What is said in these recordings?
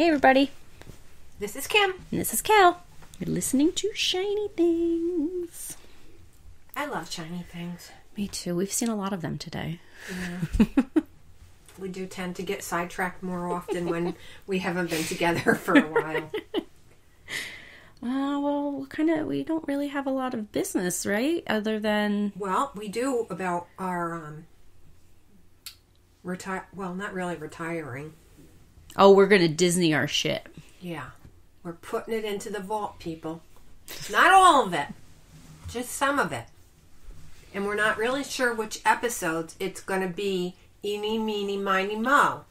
Hey everybody, This is Kim. and this is Cal. You're listening to Shiny Things. I love shiny things. Me too. We've seen a lot of them today. Yeah. We do tend to get sidetracked more often when we haven't been together for a while. Well, we don't really have a lot of business, right? Other than... Well, we do about our, not really retiring. Oh, we're going to Disney our shit. Yeah. We're putting it into the vault, people. Not all of it. Just some of it. And we're not really sure which episodes it's going to be eeny, meeny, miny, mo.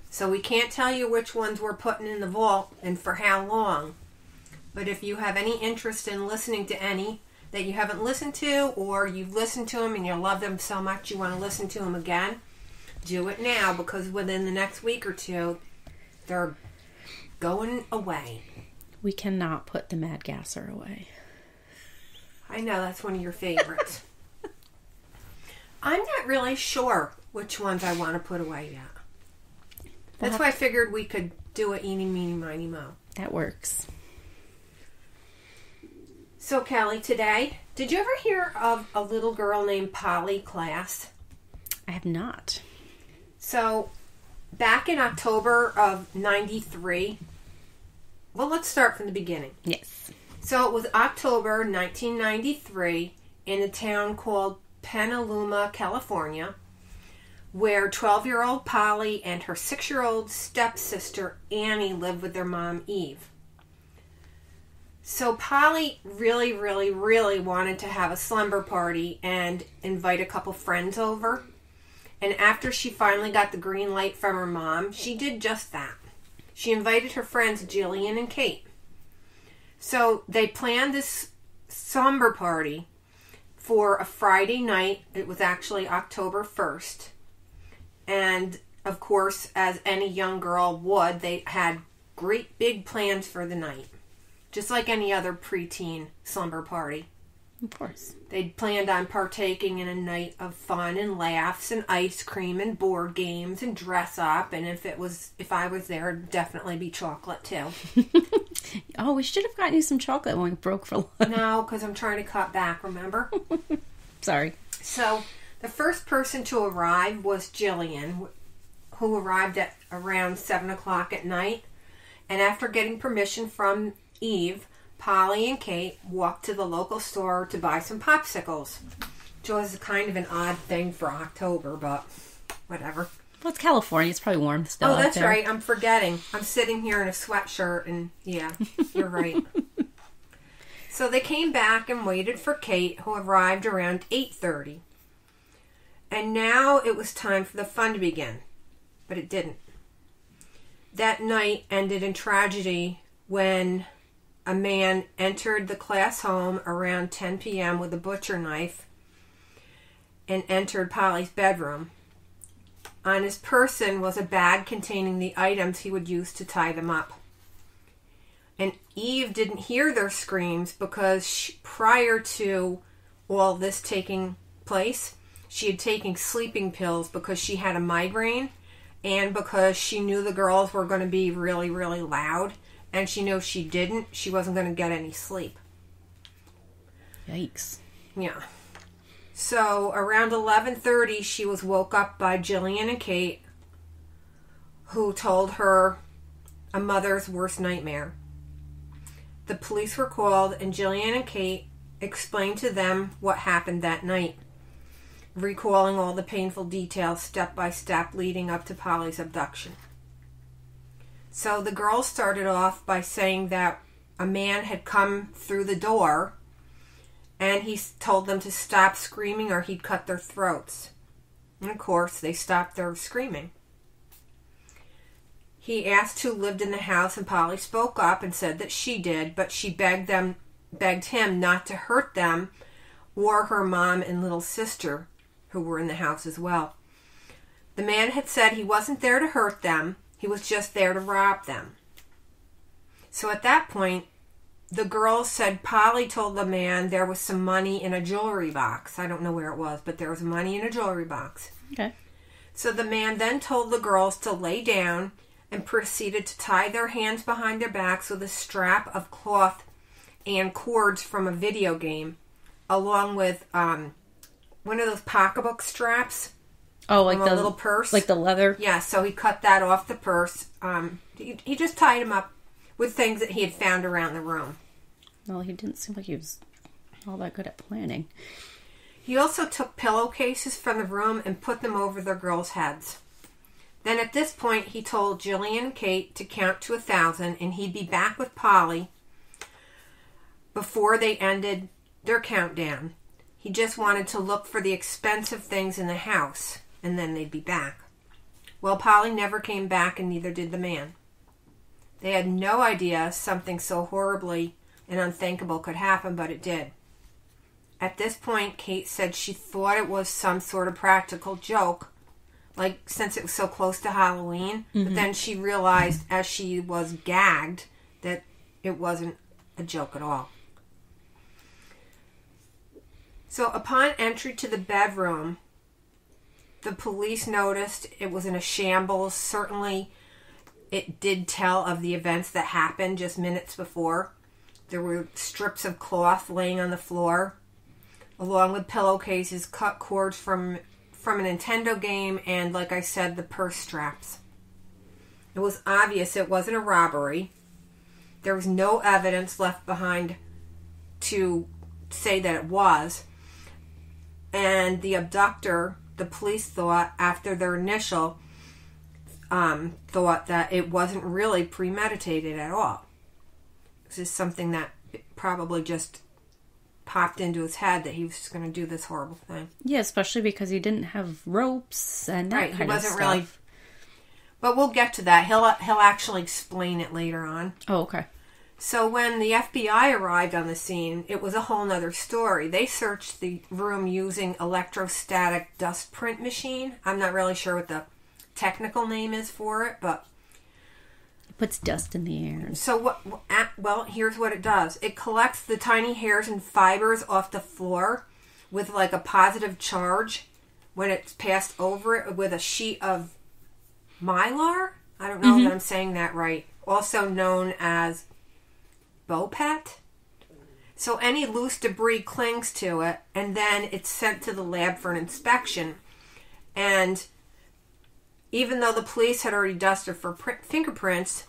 So we can't tell you which ones we're putting in the vault and for how long. But if you have any interest in listening to any that you haven't listened to, or you've listened to them and you love them so much you want to listen to them again, do it now, because within the next week or two, they're going away. We cannot put the Mad Gasser away. I know, that's one of your favorites. I'm not really sure which ones I want to put away yet. That's why I figured we could do a eeny, meeny, miny, mo. That works. So, Callie, today, did you ever hear of a little girl named Polly Klaas? I have not. So, back in October of 93, well, let's start from the beginning. Yes. So, it was October 1993 in a town called Petaluma, California, where 12-year-old Polly and her 6-year-old stepsister Annie lived with their mom, Eve. So Polly really, really, really wanted to have a slumber party and invite a couple friends over. And after she finally got the green light from her mom, she did just that. She invited her friends Jillian and Kate. So they planned this slumber party for a Friday night. It was actually October 1st. And, of course, as any young girl would, they had great big plans for the night. Just like any other preteen slumber party. Of course. They'd planned on partaking in a night of fun and laughs and ice cream and board games and dress up. And if I was there, it'd definitely be chocolate too. Oh, we should have gotten you some chocolate when we broke for lunch. No, because I'm trying to cut back, remember? Sorry. So, the first person to arrive was Jillian, who arrived at around 7 o'clock at night. And after getting permission from Eve, Polly and Kate walked to the local store to buy some popsicles, which was kind of an odd thing for October, but whatever. Well, it's California. It's probably warm still. Oh, that's right. I'm forgetting. I'm sitting here in a sweatshirt, and yeah, you're right. So they came back and waited for Kate, who arrived around 8:30. And now it was time for the fun to begin, but it didn't. That night ended in tragedy when a man entered the Klaas home around 10 p.m. with a butcher knife and entered Polly's bedroom. On his person was a bag containing the items he would use to tie them up. And Eve didn't hear their screams because prior to all this taking place, she had taken sleeping pills because she had a migraine and because she knew the girls were going to be really, really loud. And she knew if she didn't, she wasn't going to get any sleep. Yikes. Yeah. So around 11:30, she was woke up by Jillian and Kate, who told her a mother's worst nightmare. The police were called, and Jillian and Kate explained to them what happened that night, recalling all the painful details step by step leading up to Polly's abduction. So the girls started off by saying that a man had come through the door and he told them to stop screaming or he'd cut their throats. And of course, they stopped their screaming. He asked who lived in the house, and Polly spoke up and said that she did, but she begged him not to hurt them or her mom and little sister, who were in the house as well. The man had said he wasn't there to hurt them. He was just there to rob them. So at that point, the girls said Polly told the man there was some money in a jewelry box. I don't know where it was, but there was money in a jewelry box. Okay. So the man then told the girls to lay down and proceeded to tie their hands behind their backs with a strap of cloth and cords from a video game, along with one of those pocketbook straps. Oh, like the little purse, like the leather. Yeah, so he cut that off the purse. He just tied him up with things that he had found around the room. Well, he didn't seem like he was all that good at planning. He also took pillowcases from the room and put them over the girls' heads. Then at this point, he told Jillian and Kate to count to 1,000, and he'd be back with Polly before they ended their countdown. He just wanted to look for the expensive things in the house, and then they'd be back. Well, Polly never came back, and neither did the man. They had no idea something so horribly and unthinkable could happen, but it did. At this point, Kate said she thought it was some sort of practical joke, like since it was so close to Halloween. Mm-hmm. But then she realized as she was gagged that it wasn't a joke at all. So upon entry to the bedroom, the police noticed it was in a shambles. Certainly, it did tell of the events that happened just minutes before. There were strips of cloth laying on the floor, along with pillowcases, cut cords from a Nintendo game, and, like I said, the purse straps. It was obvious it wasn't a robbery. There was no evidence left behind to say that it was. And the abductor, the police thought, after their initial thought that it wasn't really premeditated at all. It was just something that probably just popped into his head that he was just going to do this horrible thing. Yeah, especially because he didn't have ropes and that kind of stuff. Really. But we'll get to that. He'll actually explain it later on. Oh, okay. So when the FBI arrived on the scene, it was a whole nother story. They searched the room using electrostatic dust print machine. I'm not really sure what the technical name is for it, but it puts dust in the air. So well, here's what it does. It collects the tiny hairs and fibers off the floor with like a positive charge when it's passed over it with a sheet of mylar. I don't know if I'm saying that right. Also known as Bopet. So any loose debris clings to it, and then it's sent to the lab for an inspection. And even though the police had already dusted for fingerprints,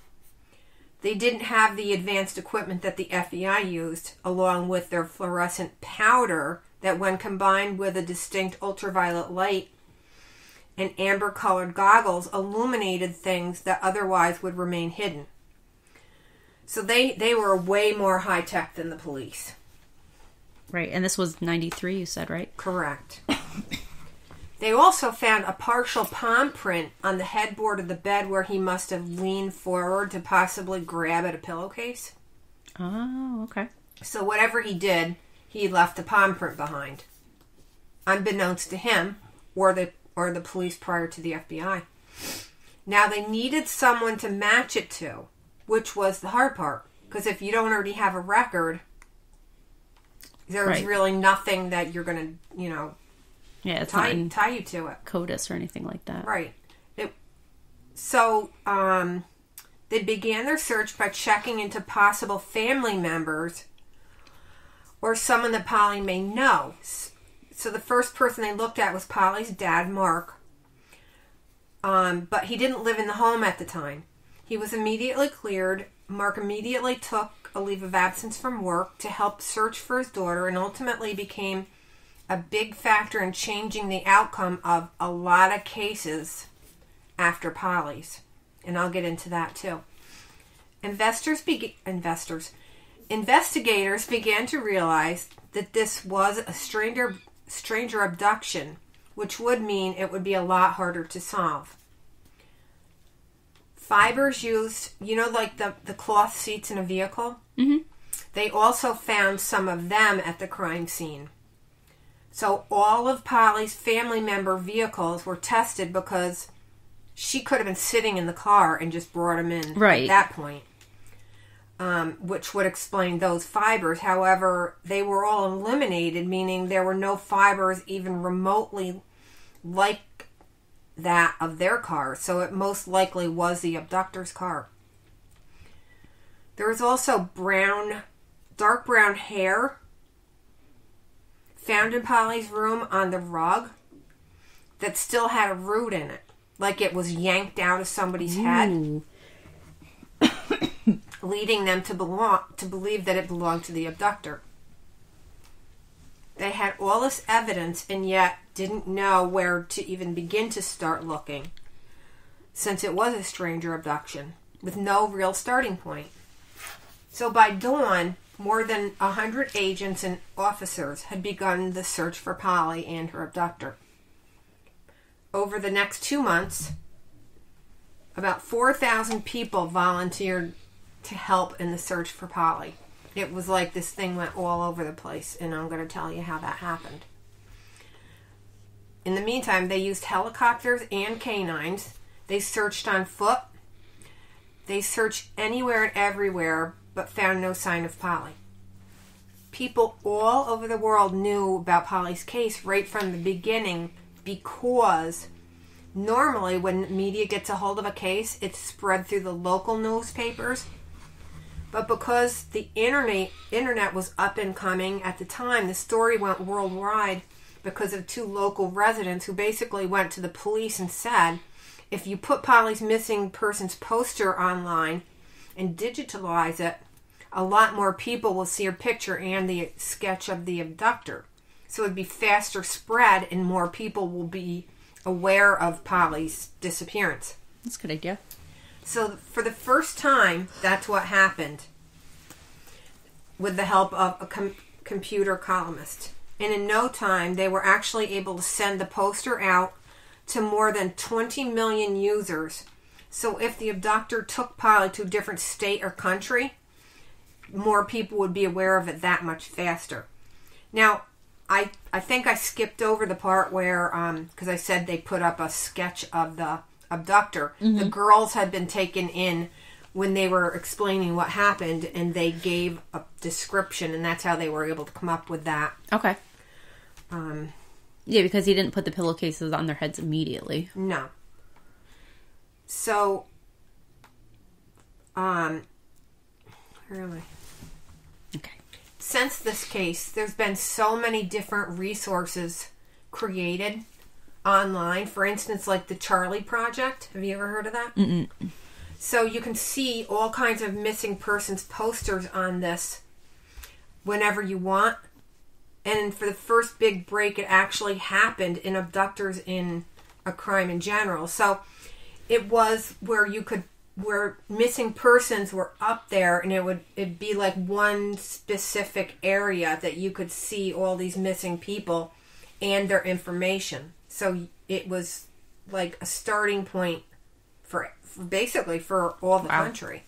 they didn't have the advanced equipment that the FBI used, along with their fluorescent powder that, when combined with a distinct ultraviolet light and amber-colored goggles, illuminated things that otherwise would remain hidden. So they were way more high-tech than the police. Right, and this was 93, you said, right? Correct. They also found a partial palm print on the headboard of the bed where he must have leaned forward to possibly grab at a pillowcase. Oh, okay. So whatever he did, he left a palm print behind, unbeknownst to him or the police prior to the FBI. Now they needed someone to match it to, which was the hard part. Because if you don't already have a record, there's really nothing that you're going to, yeah, it's tie you to it. CODIS or anything like that. Right. So they began their search by checking into possible family members or someone that Polly may know. So the first person they looked at was Polly's dad, Mark. But he didn't live in the home at the time. He was immediately cleared. Mark immediately took a leave of absence from work to help search for his daughter, and ultimately became a big factor in changing the outcome of a lot of cases after Polly's. And I'll get into that too. Investigators began to realize that this was a stranger abduction, which would mean it would be a lot harder to solve. Fibers used, like the cloth seats in a vehicle? Mm-hmm. They also found some of them at the crime scene. So all of Polly's family member vehicles were tested because she could have been sitting in the car and just brought them in at that point, which would explain those fibers. However, they were all eliminated, meaning there were no fibers even remotely like that of their car, so it most likely was the abductor's car. There was also dark brown hair found in Polly's room on the rug that still had a root in it, like it was yanked out of somebody's head, leading them to believe that it belonged to the abductor. They had all this evidence and yet didn't know where to even begin to start looking, since it was a stranger abduction with no real starting point. So by dawn, more than 100 agents and officers had begun the search for Polly and her abductor. Over the next 2 months, about 4,000 people volunteered to help in the search for Polly. It was like this thing went all over the place, and I'm going to tell you how that happened. In the meantime, they used helicopters and canines. They searched on foot. They searched anywhere and everywhere, but found no sign of Polly. People all over the world knew about Polly's case right from the beginning, because normally when media gets a hold of a case, it's spread through the local newspapers. But because the internet was up and coming at the time, the story went worldwide because of 2 local residents who basically went to the police and said, if you put Polly's missing persons poster online and digitalize it, a lot more people will see her picture and the sketch of the abductor. So it'd be faster spread and more people will be aware of Polly's disappearance. That's a good idea. So for the first time, that's what happened with the help of a computer columnist. And in no time, they were actually able to send the poster out to more than 20 million users. So if the abductor took Polly to a different state or country, more people would be aware of it that much faster. Now, I think I skipped over the part where, because I said they put up a sketch of the abductor. Mm-hmm. The girls had been taken in when they were explaining what happened, and they gave a description, and that's how they were able to come up with that. Okay. Yeah, because he didn't put the pillowcases on their heads immediately. No. So, where am I? Okay. Since this case, there's been so many different resources created online. For instance, like the Charlie Project. Have you ever heard of that? Mm-mm. So you can see all kinds of missing persons posters on this whenever you want. And for the first big break, it actually happened in abductors in a crime in general. So it was where missing persons were up there, and it'd be like one specific area that you could see all these missing people and their information. So it was like a starting point for basically for all the country.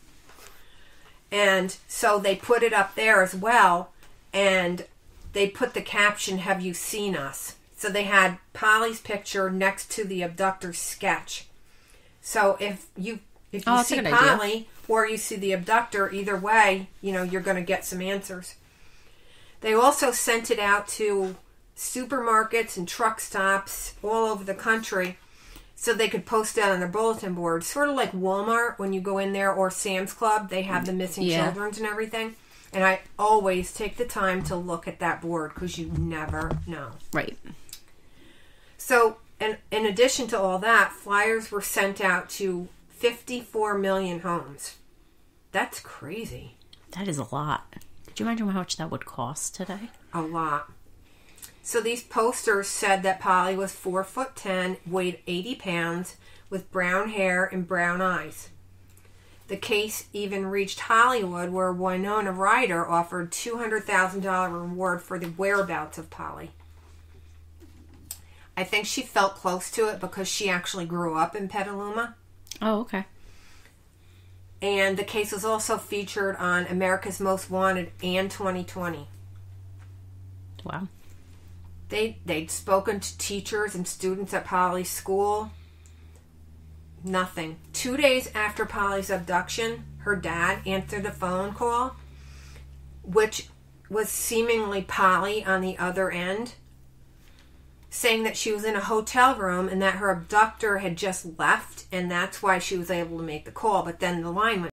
And so they put it up there as well, and they put the caption, "Have you seen us?" So they had Polly's picture next to the abductor's sketch. So if you see Polly or you see the abductor, either way, you're going to get some answers. They also sent it out to supermarkets and truck stops all over the country so they could post it on their bulletin board. Sort of like Walmart, when you go in there, or Sam's Club, they have the missing children's and everything. And I always take the time to look at that board because you never know. Right. So, and in addition to all that, flyers were sent out to 54 million homes. That's crazy. That is a lot. Could you imagine how much that would cost today? A lot. So these posters said that Polly was 4'10", weighed 80 pounds, with brown hair and brown eyes. The case even reached Hollywood, where Winona Ryder offered $200,000 reward for the whereabouts of Polly. I think she felt close to it because she actually grew up in Petaluma. Oh, okay. And the case was also featured on America's Most Wanted and 2020. Wow. They'd spoken to teachers and students at Polly's school. Nothing. 2 days after Polly's abduction, her dad answered a phone call, which was seemingly Polly on the other end. saying that she was in a hotel room and that her abductor had just left, and that's why she was able to make the call. But then the line went